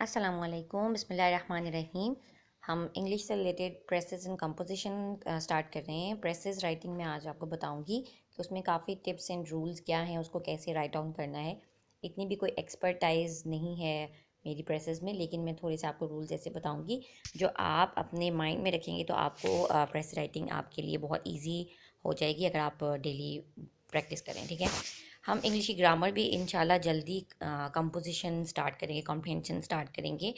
अस्सलामुअलैकुम बिस्मिल्लाहिर्रहमानिर्रहीम। हम इंग्लिश से related presses and composition start कर रहे हैं। प्रेसेस राइटिंग में आज आपको बताऊंगी कि उसमें काफ़ी टिप्स एंड रूल्स क्या हैं, उसको कैसे राइट डाउन करना है। इतनी भी कोई एक्सपर्टाइज नहीं है मेरी प्रेसेस में, लेकिन मैं थोड़े से आपको रूल्स ऐसे बताऊंगी जो आप अपने माइंड में रखेंगे तो आपको प्रेस राइटिंग आपके लिए बहुत ईजी हो जाएगी अगर आप डेली प्रैक्टिस करें। ठीक है, हम इंग्लिश की ग्रामर भी इंशाल्लाह जल्दी कंपोजिशन स्टार्ट करेंगे, कॉम्प्रिहेंशन स्टार्ट करेंगे।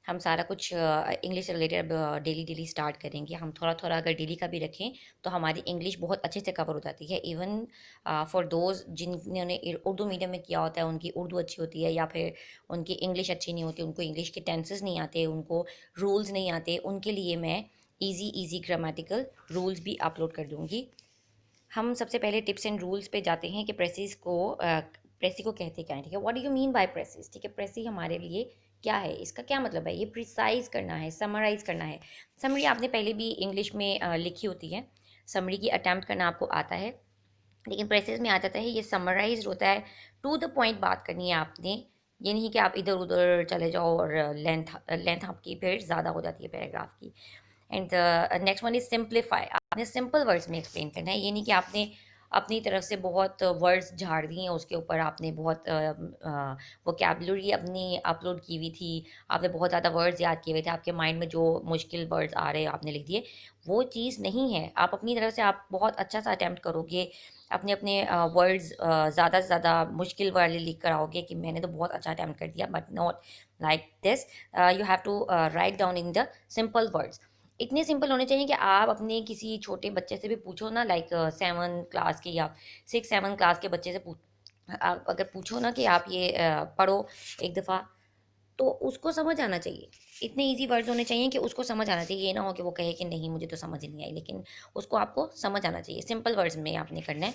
हम सारा कुछ इंग्लिश से रिलेटेड अब डेली डेली स्टार्ट करेंगे। हम थोड़ा थोड़ा अगर डेली का भी रखें तो हमारी इंग्लिश बहुत अच्छे से कवर हो जाती है। इवन फॉर दोज जिन्होंने उर्दू मीडियम में किया होता है, उनकी उर्दू अच्छी होती है या फिर उनकी इंग्लिश अच्छी नहीं होती, उनको इंग्लिश के टेंसेस नहीं आते, उनको रूल्स नहीं आते, उनके लिए मैं ईजी ईजी ग्रामेटिकल रूल्स भी अपलोड कर दूँगी। हम सबसे पहले टिप्स एंड रूल्स पे जाते हैं कि प्रेसी को कहते क्या है। ठीक है, what do you mean by precious. ठीक है, प्रेसी हमारे लिए क्या है, इसका क्या मतलब है। ये प्रिसाइज करना है, समराइज करना है। समरी आपने पहले भी इंग्लिश में लिखी होती है, समरी की अटैम्प्ट करना आपको आता है, लेकिन प्रेसिस में आ जाता है ये समराइज होता है। टू द पॉइंट बात करनी है आपने, ये नहीं कि आप इधर उधर चले जाओ और लेंथ लेंथ आपकी फिर ज़्यादा हो जाती है पैराग्राफ की। And next one is simplify. आपने सिंपल वर्ड्स में एक्सप्लेन करना है, ये नहीं कि आपने अपनी तरफ से बहुत वर्ड्स झाड़ दिए हैं, उसके ऊपर आपने बहुत वोकेबलरी अपनी अपलोड की हुई थी, आपने बहुत ज़्यादा वर्ड्स याद किए हुए थे, आपके माइंड में जो मुश्किल वर्ड्स आ रहे हैं आपने लिख दिए। वो चीज़ नहीं है। आप अपनी तरफ से आप बहुत अच्छा सा अटैम्प्ट करोगे, अपने अपने वर्ड्स ज़्यादा से ज़्यादा मुश्किल वाले लिख कर आओगे कि मैंने तो बहुत अच्छा अटैम्प्ट कर दिया, but not like this. You have to write down in the simple words. इतने सिंपल होने चाहिए कि आप अपने किसी छोटे बच्चे से भी पूछो ना, लाइक 7 क्लास के या 6-7 क्लास के बच्चे से पूछ, आप अगर पूछो ना कि आप ये पढ़ो एक दफ़ा, तो उसको समझ आना चाहिए। इतने ईजी वर्ड्स होने चाहिए कि उसको समझ आना चाहिए। ये ना हो कि वो कहे कि नहीं मुझे तो समझ नहीं आई, लेकिन उसको आपको समझ आना चाहिए। सिंपल वर्ड्स में आपने करना है,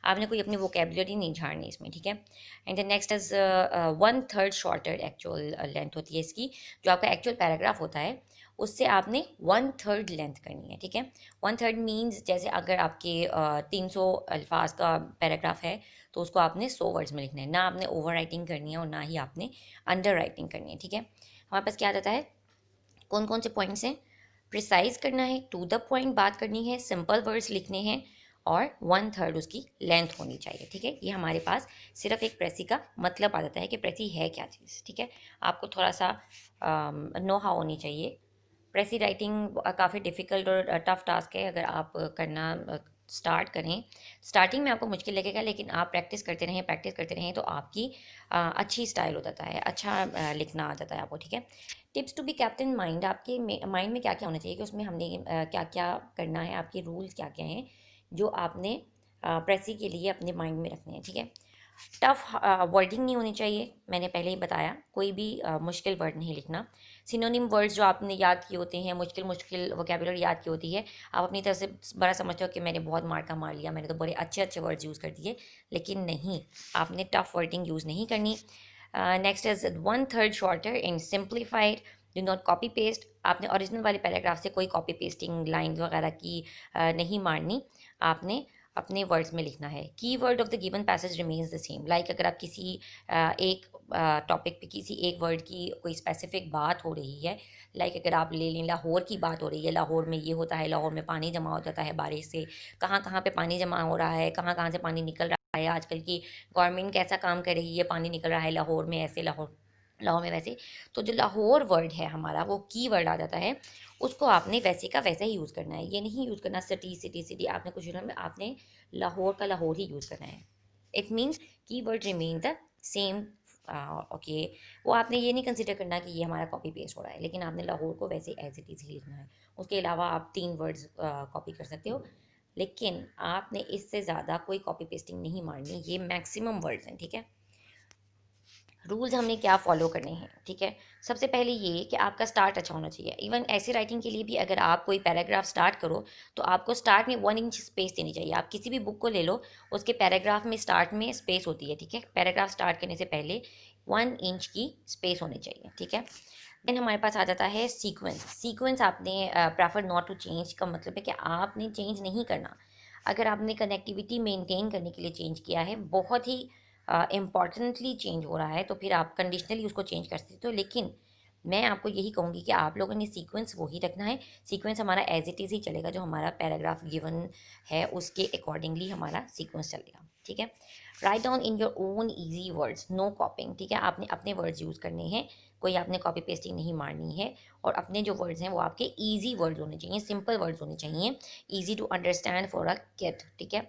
आपने कोई अपनी वोकेबलरी नहीं झाड़नी इसमें। ठीक है, and the next is 1/3 shorter actual length होती है इसकी। जो आपका एक्चुअल पैराग्राफ होता है उससे आपने 1/3 लेंथ करनी है। ठीक है, 1/3 मीन्स जैसे अगर आपके 300 अल्फाज का पैराग्राफ है तो उसको आपने 100 वर्ड्स में लिखना है। ना आपने ओवर राइटिंग करनी है और ना ही आपने अंडर राइटिंग करनी है। ठीक है, हमारे पास क्या आ जाता है, कौन कौन से पॉइंट्स हैं। प्रिसाइज करना है, टू द पॉइंट बात करनी है, सिंपल वर्ड्स लिखने हैं और 1/3 उसकी लेंथ होनी चाहिए। ठीक है, ये हमारे पास सिर्फ एक प्रेसी का मतलब आ जाता है कि प्रेसी है क्या चीज़। ठीक है, आपको थोड़ा सा नो हाउ होनी चाहिए। प्रेसी राइटिंग काफ़ी डिफ़िकल्ट और टफ़ टास्क है। अगर आप करना स्टार्ट करें, स्टार्टिंग में आपको मुश्किल लगेगा, लेकिन आप प्रैक्टिस करते रहें तो आपकी अच्छी स्टाइल हो जाता है, अच्छा लिखना आ जाता है आपको। ठीक है, tips to be kept in mind. आपके माइंड में क्या क्या होना चाहिए कि उसमें हमने क्या क्या करना है, आपके रूल्स क्या क्या हैं जो आपने प्रेसी के लिए अपने माइंड में रखने हैं। ठीक है, टफ वर्डिंग नहीं होनी चाहिए, मैंने पहले ही बताया, कोई भी मुश्किल वर्ड नहीं लिखना। सिनोनिम वर्ड्स जो आपने याद किए होते हैं, मुश्किल मुश्किल वोकेबुलरी याद की होती है, आप अपनी तरफ से बड़ा समझते हो कि मैंने बहुत मार्का मार लिया, मैंने तो बड़े अच्छे अच्छे वर्ड्स यूज़ कर दिए, लेकिन नहीं, आपने टफ वर्डिंग यूज़ नहीं करनी। Next is 1/3 shorter and simplified. Do not copy paste. आपने ओरिजिनल वाले पैराग्राफ से कोई कॉपी पेस्टिंग लाइन वगैरह की नहीं मारनी, आपने अपने वर्ड्स में लिखना है। की word of the given passage remains the same. Like अगर आप किसी एक टॉपिक पे किसी एक वर्ड की कोई स्पेसिफिक बात हो रही है, लाइक अगर आप ले लें लाहौर की बात हो रही है, लाहौर में ये होता है, लाहौर में पानी जमा हो जाता है बारिश से, कहाँ कहाँ पे पानी जमा हो रहा है, कहाँ कहाँ से पानी निकल रहा है, आजकल की गवर्नमेंट कैसा काम कर रही है, पानी निकल रहा है लाहौर में ऐसे, लाहौर लाहौर में वैसे। तो जो लाहौर वर्ड है हमारा, वो की वर्ड आ जाता है, उसको आपने वैसे का वैसे ही यूज़ करना है। ये नहीं यूज़ करना सिटी सिटी सिटी, आपने कुछ में आपने लाहौर का लाहौर ही यूज़ करना है। इट मीन्स की word remain the same. Okay, वो आपने ये नहीं कंसिडर करना कि ये हमारा कॉपी पेस्ट हो रहा है, लेकिन आपने लाहौर को वैसे एज इट इज़ ही लिखना है। उसके अलावा आप 3 वर्ड्स कॉपी कर सकते हो, लेकिन आपने इससे ज़्यादा कोई कॉपी पेस्टिंग नहीं मारनी। ये मैक्सिमम वर्ड्स हैं। ठीक है, रूल्स हमने क्या फॉलो करने हैं। ठीक है, सबसे पहले ये कि आपका स्टार्ट अच्छा होना चाहिए। इवन ऐसे राइटिंग के लिए भी अगर आप कोई पैराग्राफ स्टार्ट करो तो आपको स्टार्ट में 1 इंच स्पेस देनी चाहिए। आप किसी भी बुक को ले लो, उसके पैराग्राफ में स्टार्ट में स्पेस होती है। ठीक है, पैराग्राफ स्टार्ट करने से पहले 1 इंच की स्पेस होनी चाहिए। ठीक है, देन हमारे पास आ जाता है सीक्वेंस। सीक्वेंस आपने प्रेफर नॉट टू चेंज का मतलब है कि आपने चेंज नहीं करना। अगर आपने कनेक्टिविटी मेंटेन करने के लिए चेंज किया है, बहुत ही इम्पॉर्टेंटली चेंज हो रहा है, तो फिर आप कंडीशनली उसको चेंज कर सकते हो, लेकिन मैं आपको यही कहूँगी कि आप लोगों ने सीक्वेंस वही रखना है। सीक्वेंस हमारा एज इट इज़ ही चलेगा, जो हमारा पैराग्राफ गिवन है उसके अकॉर्डिंगली हमारा सीक्वेंस चलेगा, ठीक है। Write down in your own easy words, no copying, ठीक है। आपने अपने वर्ड्स यूज़ करने हैं, कोई आपने कॉपी पेस्टिंग नहीं मारनी है। और अपने जो वर्ड्स हैं वो आपके ईजी वर्ड्स होने चाहिए, सिंपल वर्ड्स होने चाहिए, easy to understand for a kid, ठीक है।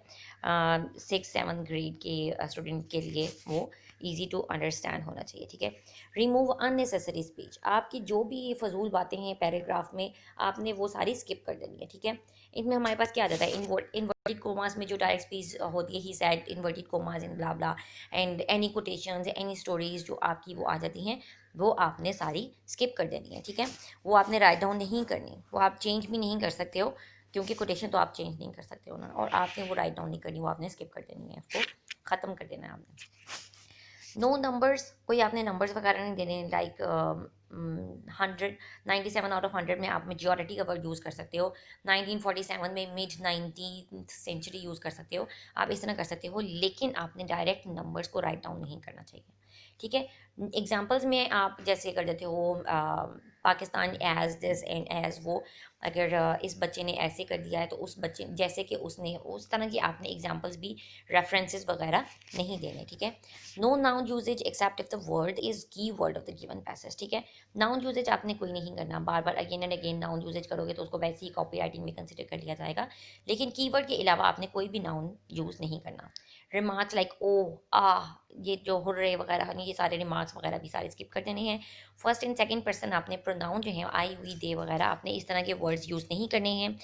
6-7 ग्रेड के स्टूडेंट के लिए वो ईजी टू अंडरस्टैंड होना चाहिए, ठीक है। रिमूव अननेसेसरी स्पीच, आपकी जो भी फजूल बातें हैं पैराग्राफ में आपने वो सारी स्किप कर देनी है, ठीक है। इनमें हमारे पास क्या आ जाता है, इन्वर्टेड कोमास में जो डायरेक्ट स्पीच होती है, he said inverted commas in blah blah, and any quotations any stories जो आपकी वो आ जाती हैं, वो आपने सारी स्किप कर देनी है, ठीक है। वो आपने राइट डाउन नहीं करनी, वो आप चेंज भी नहीं कर सकते हो, क्योंकि कोटेशन तो आप चेंज नहीं कर सकते हो ना, और आपने वो राइट डाउन नहीं करनी, वो आपने स्किप कर देनी है, उसको ख़त्म कर देना है आपने। नो नंबर्स, कोई आपने नंबर्स वगैरह नहीं देने, लाइक 197 आउट ऑफ 100 में आप मेजॉरिटी का वर्ड यूज़ कर सकते हो, 1947 में मिड 19th सेंचुरी यूज़ कर सकते हो, आप इस तरह कर सकते हो, लेकिन आपने डायरेक्ट नंबर्स को राइट डाउन नहीं करना चाहिए, ठीक है। एग्जाम्पल्स में आप जैसे कर देते हो Pakistan as this and as वो, अगर इस बच्चे ने ऐसे कर दिया है तो उस बच्चे जैसे कि उसने, उस तरह की आपने एग्जाम्पल्स भी रेफरेंसेस वगैरह नहीं देने, ठीक है। No noun usages except if the word is key word of the given passage, ठीक है। नाउन यूजेज आपने कोई नहीं करना, बार बार again and again noun usages करोगे तो उसको वैसे ही कॉपी राइटिंग में कंसिडर कर लिया जाएगा, लेकिन कीवर्ड के अलावा आपने कोई भी नाउन यूज़ नहीं करना। रिमार्क्स लाइक ओ आ, ये जो हुर्रे वगैरह ये सारे रिमार्क्स वगैरह भी सारे स्किप कर देने हैं। फर्स्ट एंड सेकंड पर्सन आपने प्रोनाउन जो है आई वी दे वगैरह आपने इस तरह के वर्ड्स यूज़ नहीं करने हैं।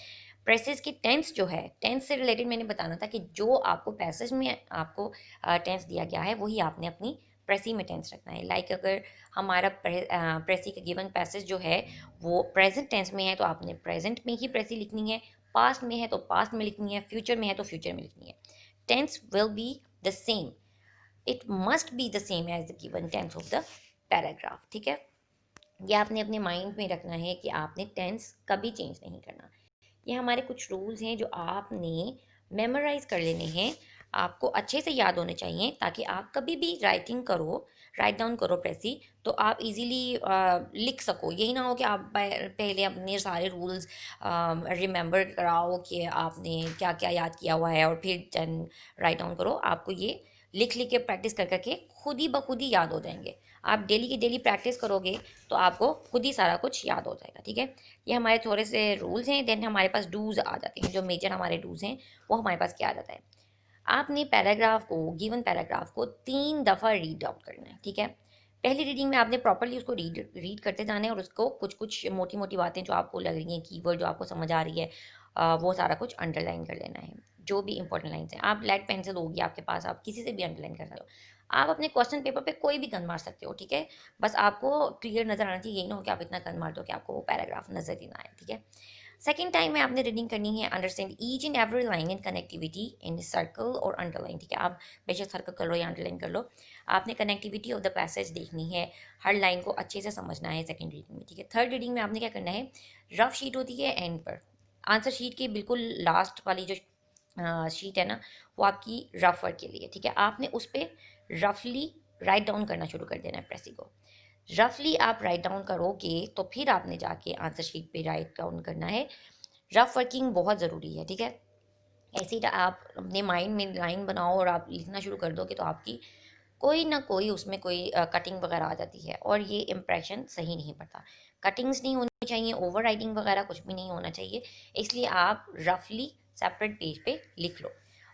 प्रेसेस की टेंस जो है, टेंस से रिलेटेड मैंने बताना था कि जो आपको पैसेज में आपको टेंस दिया गया है वही आपने अपनी प्रेसी में टेंस रखना है। लाइक अगर हमारा प्रेसी का गिवन पैसेज जो है वो प्रेजेंट टेंस में है तो आपने प्रेजेंट में ही प्रेसी लिखनी है, पास्ट में है तो पास्ट में लिखनी है, फ्यूचर में है तो फ्यूचर में लिखनी है। Tense will be the same, it must be the same as the given tense of the paragraph, ठीक है। ये आपने अपने माइंड में रखना है कि आपने टेंस कभी चेंज नहीं करना। ये हमारे कुछ रूल्स हैं जो आपने मेमोराइज कर लेने हैं, आपको अच्छे से याद होने चाहिए, ताकि आप कभी भी राइटिंग करो, राइट डाउन करो प्रेसी, तो आप इजीली लिख सको। यही ना हो कि आप पहले अपने सारे रूल्स रिमेंबर कराओ कि आपने क्या क्या याद किया हुआ है और फिर राइट डाउन करो। आपको ये लिख लिख के प्रैक्टिस कर करके खुद ही ब खुद ही याद हो जाएंगे। आप डेली की डेली प्रैक्टिस करोगे तो आपको खुद ही सारा कुछ याद हो जाएगा, ठीक है। ये हमारे थोड़े से रूल्स हैं। देन हमारे पास डूज आ जाते हैं, जो मेजर हमारे डूज हैं वो हमारे पास क्या आ जाता है। आपने पैराग्राफ को, गिवन पैराग्राफ को 3 दफ़ा रीड आउट करना है, ठीक है। पहली रीडिंग में आपने प्रॉपरली उसको रीड रीड करते जाना है, और उसको कुछ कुछ मोटी मोटी बातें जो आपको लग रही हैं, कीवर्ड जो आपको समझ आ रही है, वो सारा कुछ अंडरलाइन कर लेना है। जो भी इंपॉर्टेंट लाइन्स हैं, आप लेड पेंसिल होगी आपके पास, आप किसी से भी अंडरलाइन कर सकते हो। आप अपने क्वेश्चन पेपर पे कोई भी गन मार सकते हो, ठीक है। बस आपको क्लियर नज़र आना चाहिए, यही ना हो कि आप इतना गन मार दो कि आपको वो पैराग्राफ नज़र ही ना आए, ठीक है। सेकेंड टाइम में आपने रीडिंग करनी है, understand each and every line in connectivity in circle और अंडरलाइन, ठीक है। आप बेशक सर्कल कर लो या अंडरलाइन कर लो, आपने कनेक्टिविटी ऑफ द पैसेज देखनी है, हर लाइन को अच्छे से समझना है सेकेंड रीडिंग में, ठीक है। थर्ड रीडिंग में आपने क्या करना है, रफ शीट होती है एंड पर, आंसर शीट के बिल्कुल लास्ट वाली जो शीट है ना, वो आपकी रफ वर्क के लिए, ठीक है। आपने उस पर रफली राइट डाउन करना शुरू कर देना है प्रेसी को। रफली आप राइट डाउन करोगे तो फिर आपने जाके आंसर शीट पे राइट डाउन करना है। रफ वर्किंग बहुत ज़रूरी है, ठीक है। ऐसे ही आप अपने माइंड में लाइन बनाओ और आप लिखना शुरू कर दोगे तो आपकी कोई ना कोई उसमें कोई कटिंग वगैरह आ जाती है, और ये इम्प्रेशन सही नहीं पड़ता। कटिंग्स नहीं होनी चाहिए, ओवर राइटिंग वगैरह कुछ भी नहीं होना चाहिए, इसलिए आप रफली सेपरेट पेज पे लिख लो।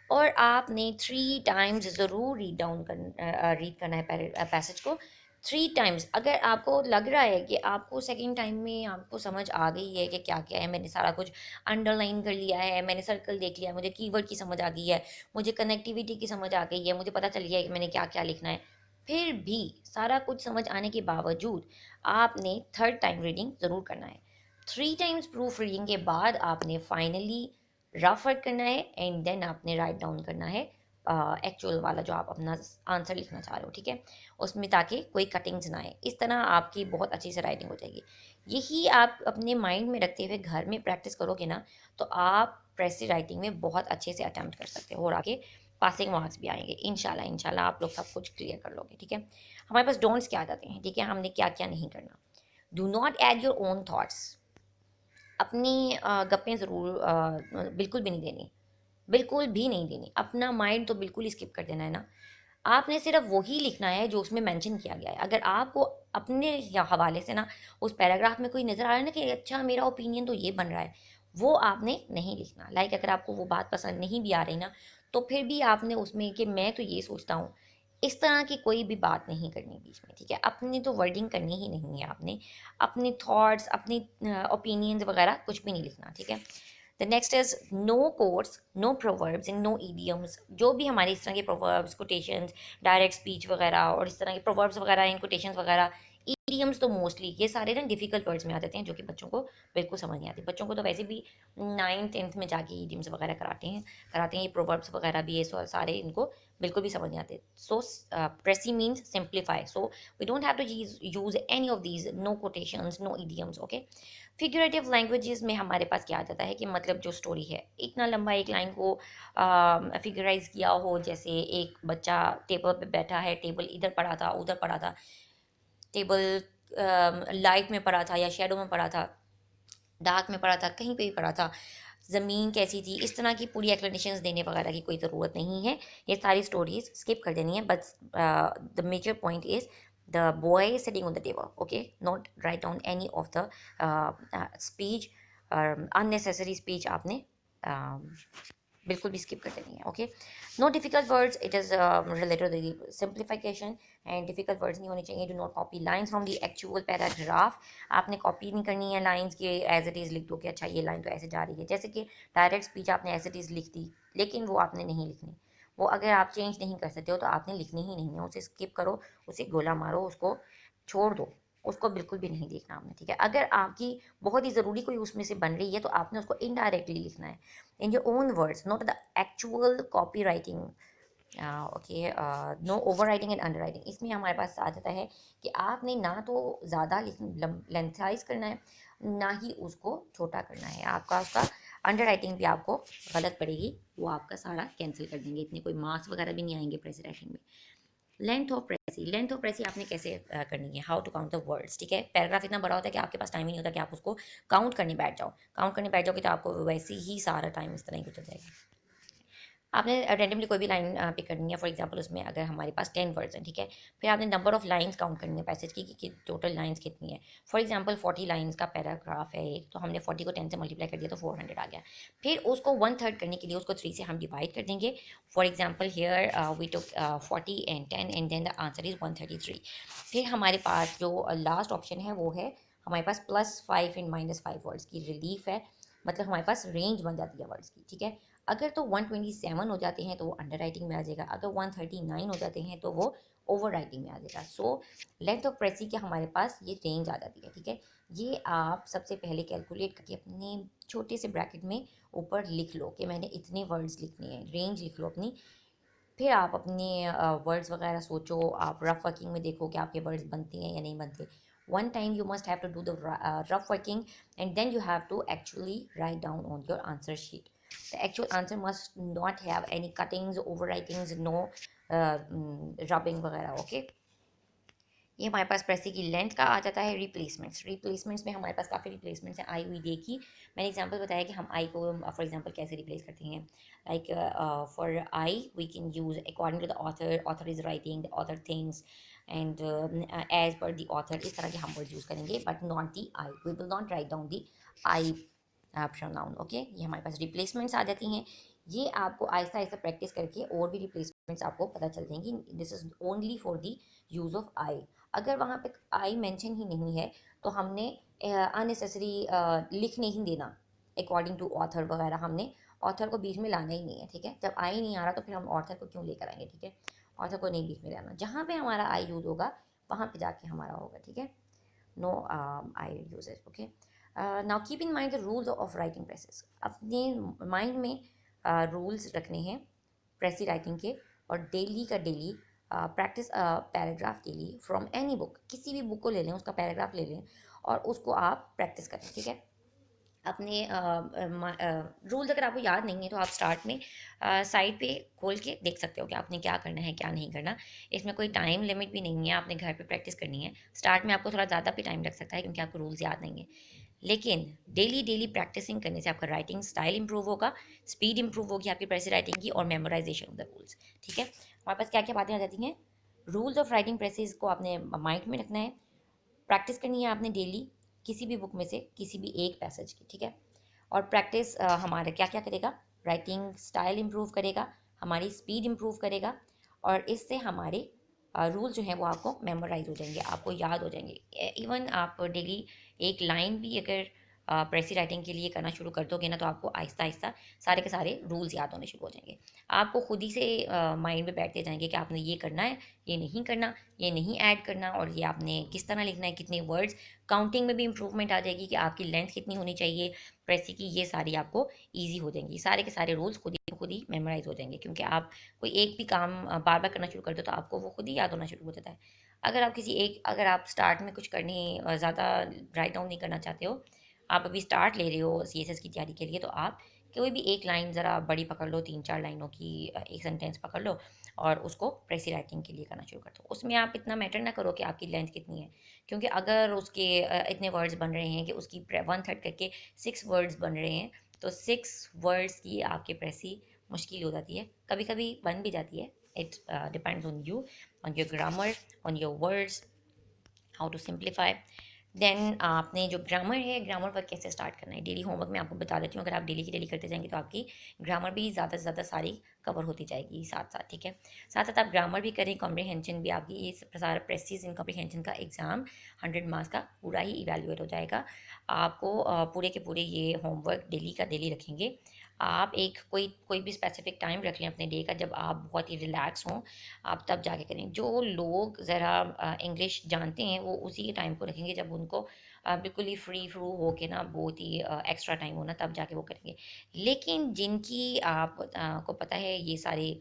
और आपने 3 टाइम्स ज़रूर रीड करना है पैसेज को, 3 टाइम्स। अगर आपको लग रहा है कि आपको सेकेंड टाइम में आपको समझ आ गई है कि क्या क्या है, मैंने सारा कुछ अंडरलाइन कर लिया है, मैंने सर्कल देख लिया है, मुझे कीवर्ड की समझ आ गई है, मुझे कनेक्टिविटी की समझ आ गई है, मुझे पता चल गया है कि मैंने क्या क्या लिखना है, फिर भी सारा कुछ समझ आने के बावजूद आपने थर्ड टाइम रीडिंग ज़रूर करना है। 3 टाइम्स प्रूफ रीडिंग के बाद आपने फाइनली रफ वर्क करना है, एंड देन आपने राइट डाउन करना है एक्चुअल वाला जो आप अपना आंसर लिखना चाह रहे हो, ठीक है, उसमें, ताकि कोई कटिंग्स ना आए। इस तरह आपकी बहुत अच्छी से राइटिंग हो जाएगी। यही आप अपने माइंड में रखते हुए घर में प्रैक्टिस करोगे ना, तो आप प्रेसी राइटिंग में बहुत अच्छे से अटैम्प्ट कर सकते हो, और आगे पासिंग मार्क्स भी आएंगे इंशाल्लाह। इंशाल्लाह आप लोग सब कुछ क्लियर कर लोगे, ठीक है। हमारे पास डोंट्स क्या आ जाते हैं, ठीक है, हमने क्या क्या नहीं करना। Do not add your own thoughts. अपनी गप्पें ज़रूर बिल्कुल भी नहीं देनी, बिल्कुल भी नहीं देनी। अपना माइंड तो बिल्कुल ही स्किप कर देना है ना। आपने सिर्फ वही लिखना है जो उसमें मेंशन किया गया है। अगर आपको अपने हवाले से ना उस पैराग्राफ में कोई नज़र आ रहा है ना कि अच्छा मेरा ओपिनियन तो ये बन रहा है, वो आपने नहीं लिखना। लाइक अगर आपको वो बात पसंद नहीं भी आ रही ना, तो फिर भी आपने उसमें कि मैं तो ये सोचता हूँ, इस तरह की कोई भी बात नहीं करनी बीच में, ठीक है। अपनी तो वर्डिंग करनी ही नहीं है आपने, अपने थॉट्स, अपनी ओपिनियंस वगैरह कुछ भी नहीं लिखना, ठीक है। The next is no quotes, no proverbs and no idioms. जो भी हमारे इस तरह के प्रोवर्ब्स, कोटेशंस, डायरेक्ट स्पीच वगैरह और इस तरह के प्रोवर्ब्स वगैरह इन कोटेशंस वगैरह, ईडियम्स तो मोस्टली ये सारे ना डिफिकल्ट वर्ड्स में आ जाते हैं जो कि बच्चों को बिल्कुल समझ नहीं आती। बच्चों को तो वैसे भी 9th 10th में जाके ईडियम्स वगैरह कराते हैं ये प्रोवर्ब्स वगैरह भी, ये सारे इनको बिल्कुल भी समझ नहीं आते। So precis means simplify, so we don't have to use any of these, no quotations, no idioms, okay. Figurative languages में हमारे पास क्या आ जाता है कि मतलब जो स्टोरी है, इतना लंबा एक लाइन को फिगराइज किया हो, जैसे एक बच्चा टेबल पे बैठा है, टेबल इधर पड़ा था उधर पड़ा था, टेबल लाइट में पड़ा था या शेडो में पड़ा था, डार्क में पड़ा था, कहीं पे भी पड़ा था, ज़मीन कैसी थी, इस तरह की पूरी एक्सप्लेनेशंस देने वगैरह की कोई ज़रूरत नहीं है। ये सारी स्टोरीज स्किप कर देनी है। But the major point is the boy sitting on the table, okay, not write down any of the speech, unnecessary speech आपने बिल्कुल भी स्किप कर देनी है, okay. No difficult words, it is related to the simplification, and difficult words नहीं होने चाहिए। Do not copy lines from the actual paragraph. आपने कॉपी नहीं करनी है लाइन्स के, एज इट इज़ लिख दो कि अच्छा ये लाइन तो ऐसे जा रही है। जैसे कि डायरेक्ट स्पीच आपने एज इट इज़ लिख दी, लेकिन वो आपने नहीं लिखनी। वो अगर आप चेंज नहीं कर सकते हो तो आपने लिखनी ही नहीं है, उसे स्किप करो, उसे गोला मारो, उसको छोड़ दो, उसको बिल्कुल भी नहीं देखना आपने, ठीक है। अगर आपकी बहुत ही ज़रूरी कोई उसमें से बन रही है तो आपने उसको इनडायरेक्टली लिखना है, in your own words, not the actual copywriting. Okay, no overwriting and underwriting. इसमें हमारे पास आ जाता है कि आपने ना तो ज़्यादा लेंथाइज करना है, ना ही उसको छोटा करना है। आपका उसका अंडरराइटिंग भी आपको गलत पड़ेगी, वो आपका सारा कैंसिल कर देंगे, इतने कोई मार्क्स वगैरह भी नहीं आएंगे प्रेजेंटेशन में। Length of precis, length of precis आपने कैसे करनी है, how to count the words, ठीक है। पैराग्राफ इतना बड़ा होता है कि आपके पास टाइम ही नहीं होता कि आप उसको काउंट करने बैठ जाओ। काउंट करने बैठ जाओगे तो आपको वैसे ही सारा टाइम इस तरह ही गुजर जाएगा। आपने रैंडमली कोई भी लाइन पिक करनी है। फॉर एग्जांपल उसमें अगर हमारे पास 10 वर्ड्स हैं, ठीक है, फिर आपने नंबर ऑफ लाइंस काउंट करनी है पैसेज की कि टोटल लाइंस कितनी है। फॉर एग्जांपल 40 लाइंस का पैराग्राफ है एक, तो हमने 40 को 10 से मल्टीप्लाई कर दिया तो 400 आ गया। फिर उसको 1/3 करने के लिए उसको 3 से हम डिवाइड कर देंगे। For example here we took 40 and 10 and then the answer is 133। फिर हमारे पास जो लास्ट ऑप्शन है वो है हमारे पास +5 एंड -5 वर्ड्स की रिलीफ है, मतलब हमारे पास रेंज बन जाती है वर्ड्स की, ठीक है। अगर तो 127 हो जाते हैं तो वो अंडर राइटिंग में आ जाएगा, अगर 139 हो जाते हैं तो वो ओवर राइटिंग में आ जाएगा। सो लेंथ ऑफ प्रेसी के हमारे पास ये रेंज आ जाती है, ठीक है। ये आप सबसे पहले कैलकुलेट करके अपने छोटे से ब्रैकेट में ऊपर लिख लो कि मैंने इतने वर्ड्स लिखने हैं, रेंज लिख लो अपनी। फिर आप अपने वर्ड्स वगैरह सोचो, आप रफ वर्किंग में देखो कि आपके वर्ड्स बनते हैं या नहीं बनते। one time you must have to do the rough working, and then you have to actually write down on your answer sheet. The actual answer must not have any cuttings, overwritings, no rubbing वगैरह, okay. ये हमारे पास प्रेसी की length का आ जाता है। Replacements, replacements में हमारे पास काफ़ी रिप्लेसमेंट्स हैं आई हुई दे की। मैंने एग्जांपल बताया कि हम आई को फॉर एग्जांपल कैसे रिप्लेस करते हैं। Like for I we can use according to the author, author is writing, the author things, and as per the author, इस तरह के हम वर्ड यूज़ करेंगे, but not the I, we will not write down the I pronoun, okay. ये हमारे पास replacements आ जाती हैं। ये आपको आहिस्ता आहिस्ता प्रैक्टिस करके और भी रिप्लेसमेंट्स आपको पता चल जाएंगी। This is only for the use of I. अगर वहाँ पे आई मेंशन ही नहीं है तो हमने अननेसेसरी लिख नहीं देना। अकॉर्डिंग टू ऑथर वगैरह हमने ऑथर को बीच में लाना ही नहीं है, ठीक है। जब आई नहीं आ रहा तो फिर हम ऑथर को क्यों लेकर आएंगे, ठीक है। ऑथर को नहीं बीच में लाना, जहाँ पे हमारा आई यूज़ होगा वहाँ पे जाके हमारा होगा, ठीक है। No I uses, okay. Now keep in mind the rules of writing precis. अपने माइंड में रूल्स रखने हैं प्रेसी राइटिंग के, और डेली का डेली प्रैक्टिस पैराग्राफ के लिए फ्रॉम एनी बुक, किसी भी बुक को ले लें, उसका पैराग्राफ ले लें और उसको आप प्रैक्टिस करें, ठीक है। अपने रूल्स अगर आपको याद नहीं है तो आप स्टार्ट में साइड पे खोल के देख सकते हो कि आपने क्या करना है क्या नहीं करना। इसमें कोई टाइम लिमिट भी नहीं है, आपने घर पे प्रैक्टिस करनी है। स्टार्ट में आपको थोड़ा ज़्यादा भी टाइम लग सकता है क्योंकि आपको रूल्स याद नहीं है, लेकिन डेली डेली प्रैक्टिसिंग करने से आपका राइटिंग स्टाइल इंप्रूव होगा, स्पीड इंप्रूव होगी आपकी प्रेस राइटिंग की, और मेमोराइजेशन ऑफ द रूल्स। ठीक है, हमारे पास क्या क्या बातें आ जाती हैं। रूल्स ऑफ राइटिंग प्रेसेस को आपने माइंड में रखना है। प्रैक्टिस करनी है आपने डेली, किसी भी बुक में से किसी भी एक पैसेज की। ठीक है, और प्रैक्टिस हमारा क्या क्या करेगा, राइटिंग स्टाइल इम्प्रूव करेगा, हमारी स्पीड इम्प्रूव करेगा, और इससे हमारे रूल जो हैं वो आपको मेमोराइज हो जाएंगे, आपको याद हो जाएंगे। इवन आप डेली एक लाइन भी अगर प्रेसी राइटिंग के लिए करना शुरू कर दोगे ना, तो आपको आहिस्ता आहिस्ता सारे के सारे रूल्स याद होने शुरू हो जाएंगे। आपको खुद ही से माइंड में बैठते जाएंगे कि आपने ये करना है, ये नहीं करना, ये नहीं ऐड करना, और ये आपने किस तरह लिखना है, कितने वर्ड्स। काउंटिंग में भी इंप्रूवमेंट आ जाएगी कि आपकी लेंथ कितनी होनी चाहिए प्रेसी की, ये सारी आपको ईजी हो जाएंगी। सारे के सारे रूल्स खुद ही मेमोराइज हो जाएंगे, क्योंकि आप कोई एक भी काम बार बार करना शुरू कर दो तो आपको वो खुद ही याद होना शुरू हो जाता है। अगर आप स्टार्ट में कुछ करने ज़्यादा राइट डाउन नहीं करना चाहते हो, आप अभी स्टार्ट ले रहे हो सीएसएस की तैयारी के लिए, तो आप कोई भी एक लाइन ज़रा बड़ी पकड़ लो, 3-4 लाइनों की एक सेंटेंस पकड़ लो और उसको प्रेसी राइटिंग के लिए करना शुरू कर दो। उसमें आप इतना मैटर ना करो कि आपकी लेंथ कितनी है, क्योंकि अगर उसके इतने वर्ड्स बन रहे हैं कि उसकी 1/3 करके 6 वर्ड्स बन रहे हैं, तो 6 वर्ड्स की आपके प्रेसी मुश्किल हो जाती है। कभी कभी बन भी जाती है। It depends on you, on your grammar, on your words, how to simplify. Then आपने जो ग्रामर है, ग्रामर वर्क कैसे स्टार्ट करना है, डेली होमवर्क में आपको बता देती हूँ। अगर आप डेली की डेली करते जाएंगे तो आपकी ग्रामर भी ज़्यादा से ज़्यादा सारी कवर होती जाएगी साथ साथ। ठीक है, साथ साथ आप ग्रामर भी करें, कॉम्प्रीहेंशन भी आपकी, ये सारा प्रेसिज इन कॉम्प्रीहेंशन का एग्ज़ाम 100 मार्क्स का पूरा ही इवेल्युएट हो जाएगा। आपको पूरे के पूरे ये होमवर्क डेली का डेली रखेंगे। आप एक कोई कोई भी स्पेसिफिक टाइम रख लें अपने डे का, जब आप बहुत ही रिलैक्स हों, आप तब जाके करें। जो लोग ज़रा इंग्लिश जानते हैं वो उसी टाइम को रखेंगे जब उनको बिल्कुल ही फ्री फ्रू हो के ना, बहुत ही एक्स्ट्रा टाइम हो ना, तब जाके वो करेंगे। लेकिन जिनकी आप को पता है ये सारे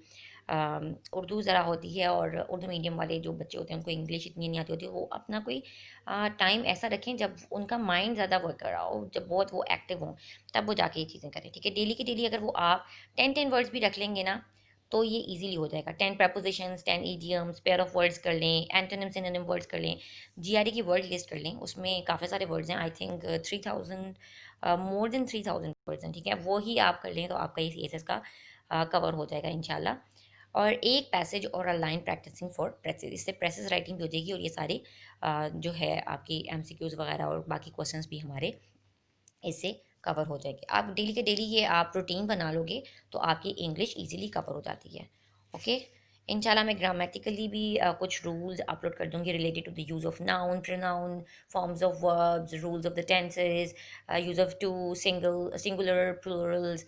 उर्दू ज़रा होती है, और उर्दू मीडियम वाले जो बच्चे होते हैं उनको इंग्लिश इतनी नहीं आती होती, वो अपना कोई टाइम ऐसा रखें जब उनका माइंड ज़्यादा वर्क कर रहा हो, जब बहुत वो एक्टिव हों, तब वो जाके ये चीज़ें करें। ठीक है, डेली की डेली अगर वो आप 10-10 वर्ड्स भी रख लेंगे ना, तो ये इजीली हो जाएगा। 10 prepositions, 10 idioms, pair of words कर लें, एंटोनिम सिनोनिम वर्ड्स कर लें, जीआरई की वर्ड लिस्ट कर लें, उसमें काफ़ी सारे वर्ड्स हैं। I think 3000, more than 3000 words हैं। ठीक है, वो ही आप कर लें तो आपका ये सीएसएस का कवर हो जाएगा इंशाल्लाह। और एक पैसेज और a line practising for precis, इससे प्रेसेस राइटिंग भी हो जाएगी, और ये सारे जो है आपकी एमसीक्यूज़ वगैरह और बाकी क्वेश्चंस भी हमारे इससे कवर हो जाएगी। आप डेली के डेली ये आप रूटीन बना लोगे तो आपकी इंग्लिश इजीली कवर हो जाती है। ओके, इंशाल्लाह मैं ग्रामेटिकली भी कुछ रूल्स अपलोड कर दूँगी related to the use of noun, pronoun, forms of verbs, rules of the tenses, use of to, singular, plurals.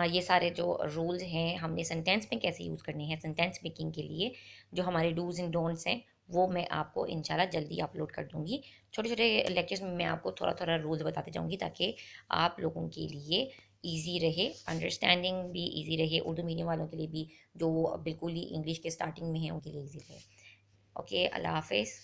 ये सारे जो रूल्स हैं हमने सेंटेंस में कैसे यूज़ करने हैं, सेंटेंस मेकिंग के लिए जो हमारे डूज़ एंड डोंट्स हैं, वो मैं आपको इंशाल्लाह जल्दी अपलोड कर दूँगी। छोटे छोटे लेक्चर्स में मैं आपको थोड़ा थोड़ा रूल्स बताते जाऊँगी, ताकि आप लोगों के लिए ईजी रहे, अंडरस्टैंडिंग भी ईजी रहे, उर्दू मीडियम वालों के लिए भी, जो बिल्कुल ही इंग्लिश के स्टार्टिंग में हैं उनके लिए ईजी रहे। ओके, अल्लाह हाफिज़।